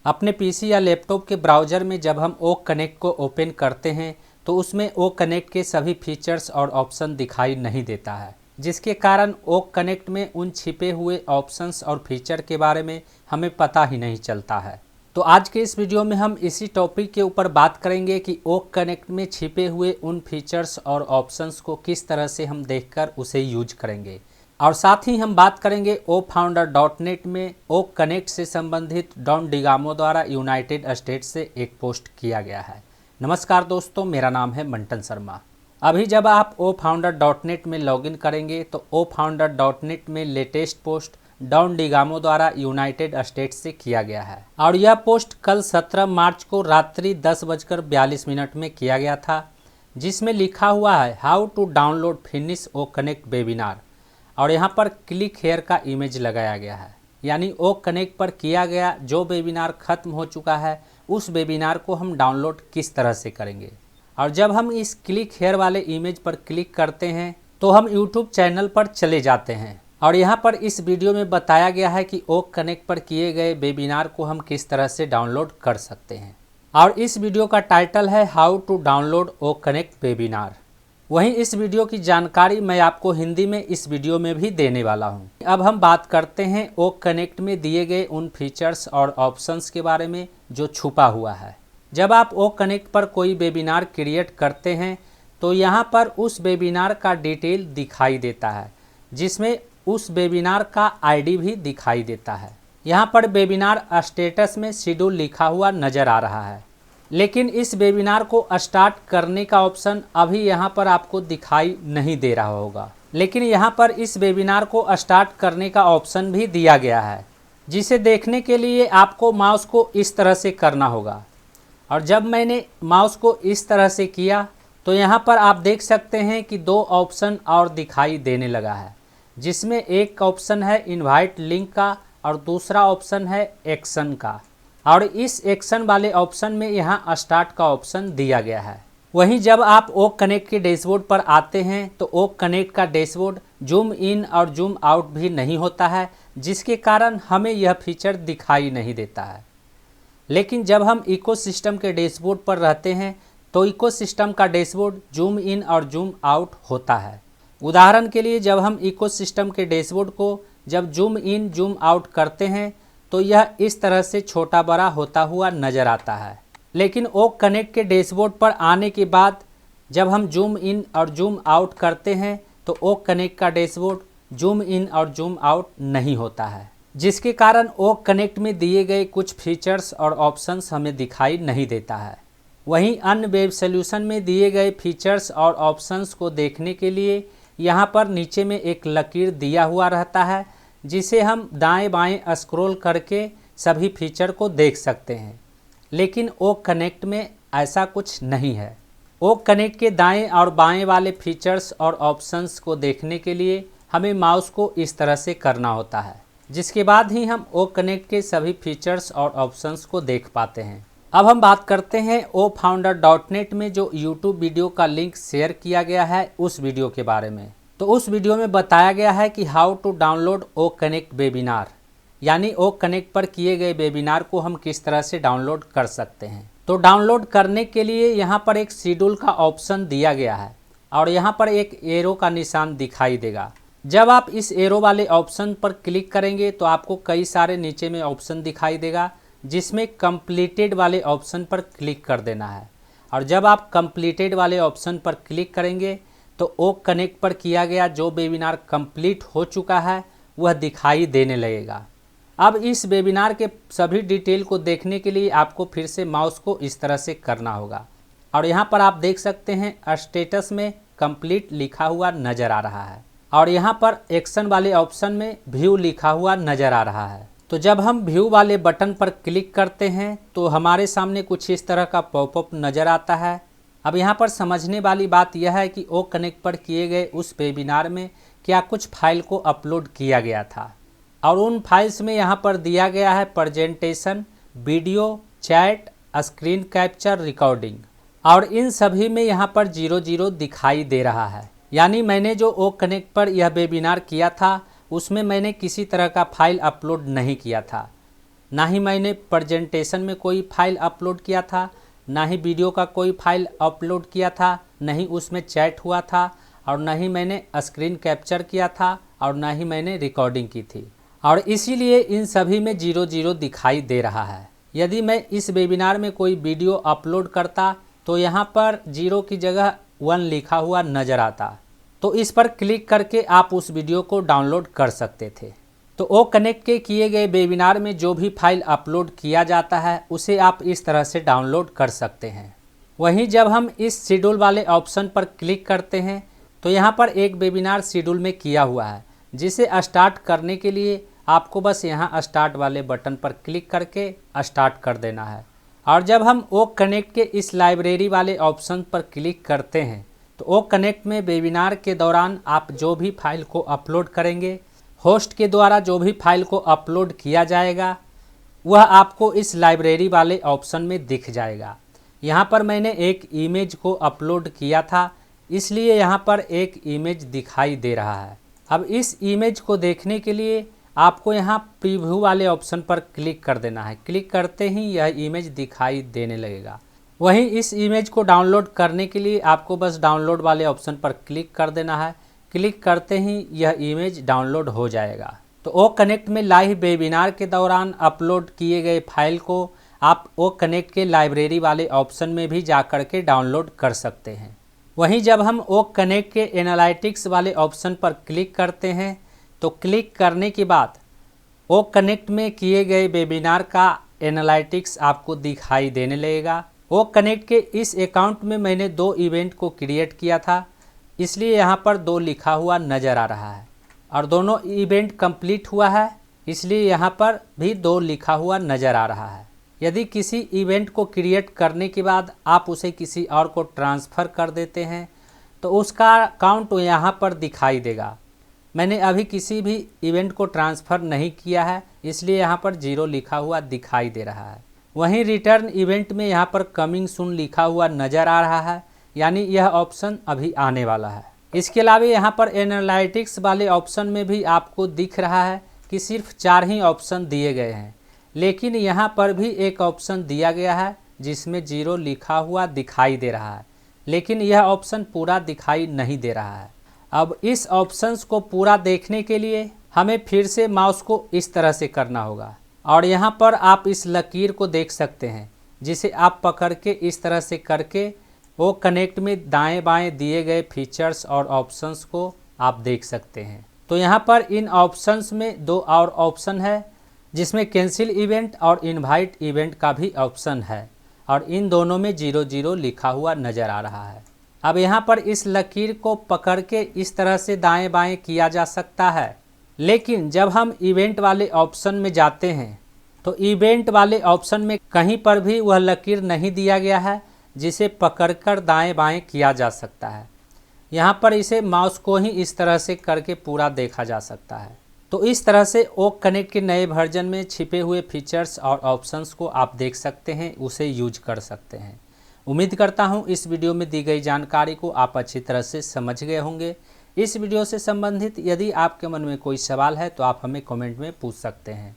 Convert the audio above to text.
अपने पीसी या लैपटॉप के ब्राउज़र में जब हम ओ कनेक्ट को ओपन करते हैं तो उसमें ओ कनेक्ट के सभी फीचर्स और ऑप्शन दिखाई नहीं देता है, जिसके कारण ओ कनेक्ट में उन छिपे हुए ऑप्शंस और फीचर के बारे में हमें पता ही नहीं चलता है। तो आज के इस वीडियो में हम इसी टॉपिक के ऊपर बात करेंगे कि ओ कनेक्ट में छिपे हुए उन फीचर्स और ऑप्शंस को किस तरह से हम देखकर उसे यूज करेंगे, और साथ ही हम बात करेंगे oFounder.net में ओ कनेक्ट से संबंधित डॉन डिगामो द्वारा यूनाइटेड स्टेट्स से एक पोस्ट किया गया है। नमस्कार दोस्तों, मेरा नाम है मंटन शर्मा। अभी जब आप oFounder.net में लॉगिन करेंगे तो oFounder.net में लेटेस्ट पोस्ट डॉन डिगामो द्वारा यूनाइटेड स्टेट्स से किया गया है, और यह पोस्ट कल 17 मार्च को रात्रि 10:42 में किया गया था, जिसमें लिखा हुआ है how to download finish O connect webinar, और यहाँ पर क्लिक हेयर का इमेज लगाया गया है। यानी ओ कनेक्ट पर किया गया जो वेबिनार ख़त्म हो चुका है उस वेबिनार को हम डाउनलोड किस तरह से करेंगे। और जब हम इस क्लिक हेयर वाले इमेज पर क्लिक करते हैं तो हम यूट्यूब चैनल पर चले जाते हैं, और यहाँ पर इस वीडियो में बताया गया है कि ओ कनेक्ट पर किए गए वेबिनार को हम किस तरह से डाउनलोड कर सकते हैं। और इस वीडियो का टाइटल है how to download O connect webinar. वहीं इस वीडियो की जानकारी मैं आपको हिंदी में इस वीडियो में भी देने वाला हूं। अब हम बात करते हैं ओ कनेक्ट में दिए गए उन फीचर्स और ऑप्शंस के बारे में जो छुपा हुआ है। जब आप ओ कनेक्ट पर कोई वेबिनार क्रिएट करते हैं तो यहाँ पर उस वेबिनार का डिटेल दिखाई देता है, जिसमें उस वेबिनार का आईडी भी दिखाई देता है। यहाँ पर वेबिनार स्टेटस में शेड्यूल लिखा हुआ नज़र आ रहा है, लेकिन इस वेबिनार को स्टार्ट करने का ऑप्शन अभी यहाँ पर आपको दिखाई नहीं दे रहा होगा। लेकिन यहाँ पर इस वेबिनार को स्टार्ट करने का ऑप्शन भी दिया गया है, जिसे देखने के लिए आपको माउस को इस तरह से करना होगा। और जब मैंने माउस को इस तरह से किया तो यहाँ पर आप देख सकते हैं कि दो ऑप्शन और दिखाई देने लगा है, जिसमें एक ऑप्शन है इनवाइट लिंक का और दूसरा ऑप्शन है एक्शन का। और इस एक्शन वाले ऑप्शन में यहाँ स्टार्ट का ऑप्शन दिया गया है। वहीं जब आप ओ कनेक्ट के डैशबोर्ड पर आते हैं तो ओ कनेक्ट का डैशबोर्ड जूम इन और जूम आउट भी नहीं होता है, जिसके कारण हमें यह फीचर दिखाई नहीं देता है। लेकिन जब हम इकोसिस्टम के डैशबोर्ड पर रहते हैं तो इकोसिस्टम का डैशबोर्ड जूम इन और जूम आउट होता है। उदाहरण के लिए जब हम इकोसिस्टम के डैशबोर्ड को जब जूम इन जूम आउट करते हैं तो यह इस तरह से छोटा बड़ा होता हुआ नज़र आता है। लेकिन ओ कनेक्ट के डैशबोर्ड पर आने के बाद जब हम जूम इन और जूम आउट करते हैं तो ओ कनेक्ट का डैशबोर्ड जूम इन और जूम आउट नहीं होता है, जिसके कारण ओ कनेक्ट में दिए गए कुछ फीचर्स और ऑप्शंस हमें दिखाई नहीं देता है। वहीं अन्य वेब सॉल्यूशन में दिए गए फीचर्स और ऑप्शंस को देखने के लिए यहाँ पर नीचे में एक लकीर दिया हुआ रहता है, जिसे हम दाएं बाएं स्क्रॉल करके सभी फीचर को देख सकते हैं। लेकिन ओ कनेक्ट में ऐसा कुछ नहीं है। ओ कनेक्ट के दाएं और बाएं वाले फीचर्स और ऑप्शंस को देखने के लिए हमें माउस को इस तरह से करना होता है, जिसके बाद ही हम ओ कनेक्ट के सभी फीचर्स और ऑप्शंस को देख पाते हैं। अब हम बात करते हैं oFounder.net में जो यूट्यूब वीडियो का लिंक शेयर किया गया है उस वीडियो के बारे में। तो उस वीडियो में बताया गया है कि how to download O connect webinar, यानी ओ कनेक्ट पर किए गए वेबिनार को हम किस तरह से डाउनलोड कर सकते हैं। तो डाउनलोड करने के लिए यहाँ पर एक शेड्यूल का ऑप्शन दिया गया है, और यहाँ पर एक एरो का निशान दिखाई देगा। जब आप इस एरो वाले ऑप्शन पर क्लिक करेंगे तो आपको कई सारे नीचे में ऑप्शन दिखाई देगा, जिसमें कंप्लीटेड वाले ऑप्शन पर क्लिक कर देना है। और जब आप कंप्लीटेड वाले ऑप्शन पर क्लिक करेंगे तो ओ कनेक्ट पर किया गया जो वेबिनार कंप्लीट हो चुका है वह दिखाई देने लगेगा। अब इस वेबिनार के सभी डिटेल को देखने के लिए आपको फिर से माउस को इस तरह से करना होगा, और यहाँ पर आप देख सकते हैं स्टेटस में कंप्लीट लिखा हुआ नज़र आ रहा है, और यहाँ पर एक्शन वाले ऑप्शन में व्यू लिखा हुआ नज़र आ रहा है। तो जब हम व्यू वाले बटन पर क्लिक करते हैं तो हमारे सामने कुछ इस तरह का पॉपअप नज़र आता है। अब यहाँ पर समझने वाली बात यह है कि ओ कनेक्ट पर किए गए उस वेबिनार में क्या कुछ फाइल को अपलोड किया गया था, और उन फाइल्स में यहाँ पर दिया गया है presentation, video, chat, screen capture, recording, और इन सभी में यहाँ पर 00 दिखाई दे रहा है। यानी मैंने जो ओ कनेक्ट पर यह वेबिनार किया था उसमें मैंने किसी तरह का फाइल अपलोड नहीं किया था, ना ही मैंने प्रेजेंटेशन में कोई फाइल अपलोड किया था, ना ही वीडियो का कोई फाइल अपलोड किया था, ना ही उसमें चैट हुआ था, और ना ही मैंने स्क्रीन कैप्चर किया था, और ना ही मैंने रिकॉर्डिंग की थी। और इसीलिए इन सभी में 00 दिखाई दे रहा है। यदि मैं इस वेबिनार में कोई वीडियो अपलोड करता तो यहाँ पर 0 की जगह 1 लिखा हुआ नज़र आता, तो इस पर क्लिक करके आप उस वीडियो को डाउनलोड कर सकते थे। तो ओ कनेक्ट के किए गए वेबिनार में जो भी फाइल अपलोड किया जाता है उसे आप इस तरह से डाउनलोड कर सकते हैं। वहीं जब हम इस शेड्यूल वाले ऑप्शन पर क्लिक करते हैं तो यहाँ पर एक वेबिनार शेड्यूल में किया हुआ है, जिसे स्टार्ट करने के लिए आपको बस यहाँ स्टार्ट वाले बटन पर क्लिक करके स्टार्ट कर देना है। और जब हम ओ कनेक्ट के इस लाइब्रेरी वाले ऑप्शन पर क्लिक करते हैं तो ओ कनेक्ट में वेबिनार के दौरान आप जो भी फाइल को अपलोड करेंगे, होस्ट के द्वारा जो भी फाइल को अपलोड किया जाएगा, वह आपको इस लाइब्रेरी वाले ऑप्शन में दिख जाएगा। यहाँ पर मैंने एक इमेज को अपलोड किया था, इसलिए यहाँ पर एक इमेज दिखाई दे रहा है। अब इस इमेज को देखने के लिए आपको यहाँ प्रीव्यू वाले ऑप्शन पर क्लिक कर देना है। क्लिक करते ही यह इमेज दिखाई देने लगेगा। वहीं इस इमेज को डाउनलोड करने के लिए आपको बस डाउनलोड वाले ऑप्शन पर क्लिक कर देना है। क्लिक करते ही यह इमेज डाउनलोड हो जाएगा। तो ओ कनेक्ट में लाइव वेबिनार के दौरान अपलोड किए गए फाइल को आप ओ कनेक्ट के लाइब्रेरी वाले ऑप्शन में भी जा कर के डाउनलोड कर सकते हैं। वहीं जब हम ओ कनेक्ट के एनालिटिक्स वाले ऑप्शन पर क्लिक करते हैं तो क्लिक करने के बाद ओ कनेक्ट में किए गए वेबिनार का एनालिटिक्स आपको दिखाई देने लगेगा। ओ कनेक्ट के इस अकाउंट में मैंने 2 इवेंट को क्रिएट किया था, इसलिए यहाँ पर 2 लिखा हुआ नज़र आ रहा है, और दोनों इवेंट कंप्लीट हुआ है, इसलिए यहाँ पर भी 2 लिखा हुआ नज़र आ रहा है। यदि किसी इवेंट को क्रिएट करने के बाद आप उसे किसी और को ट्रांसफ़र कर देते हैं तो उसका काउंट यहाँ पर दिखाई देगा। मैंने अभी किसी भी इवेंट को ट्रांसफ़र नहीं किया है, इसलिए यहाँ पर 0 लिखा हुआ दिखाई दे रहा है। वहीं रिटर्न इवेंट में यहाँ पर कमिंग सून लिखा हुआ नज़र आ रहा है, यानी यह ऑप्शन अभी आने वाला है। इसके अलावा यहाँ पर एनालिटिक्स वाले ऑप्शन में भी आपको दिख रहा है कि सिर्फ 4 ही ऑप्शन दिए गए हैं, लेकिन यहाँ पर भी एक ऑप्शन दिया गया है जिसमें 0 लिखा हुआ दिखाई दे रहा है, लेकिन यह ऑप्शन पूरा दिखाई नहीं दे रहा है। अब इस ऑप्शंस को पूरा देखने के लिए हमें फिर से माउस को इस तरह से करना होगा, और यहाँ पर आप इस लकीर को देख सकते हैं, जिसे आप पकड़ के इस तरह से करके वो कनेक्ट में दाएं बाएं दिए गए फीचर्स और ऑप्शंस को आप देख सकते हैं। तो यहाँ पर इन ऑप्शंस में 2 और ऑप्शन है, जिसमें कैंसिल इवेंट और इनवाइट इवेंट का भी ऑप्शन है, और इन दोनों में 00 लिखा हुआ नज़र आ रहा है। अब यहाँ पर इस लकीर को पकड़ के इस तरह से दाएं बाएं किया जा सकता है, लेकिन जब हम इवेंट वाले ऑप्शन में जाते हैं तो इवेंट वाले ऑप्शन में कहीं पर भी वह लकीर नहीं दिया गया है जिसे पकड़कर दाएं बाएं किया जा सकता है। यहाँ पर इसे माउस को ही इस तरह से करके पूरा देखा जा सकता है। तो इस तरह से ओ कनेक्ट के नए वर्जन में छिपे हुए फीचर्स और ऑप्शंस को आप देख सकते हैं, उसे यूज कर सकते हैं। उम्मीद करता हूँ इस वीडियो में दी गई जानकारी को आप अच्छी तरह से समझ गए होंगे। इस वीडियो से संबंधित यदि आपके मन में कोई सवाल है तो आप हमें कमेंट में पूछ सकते हैं।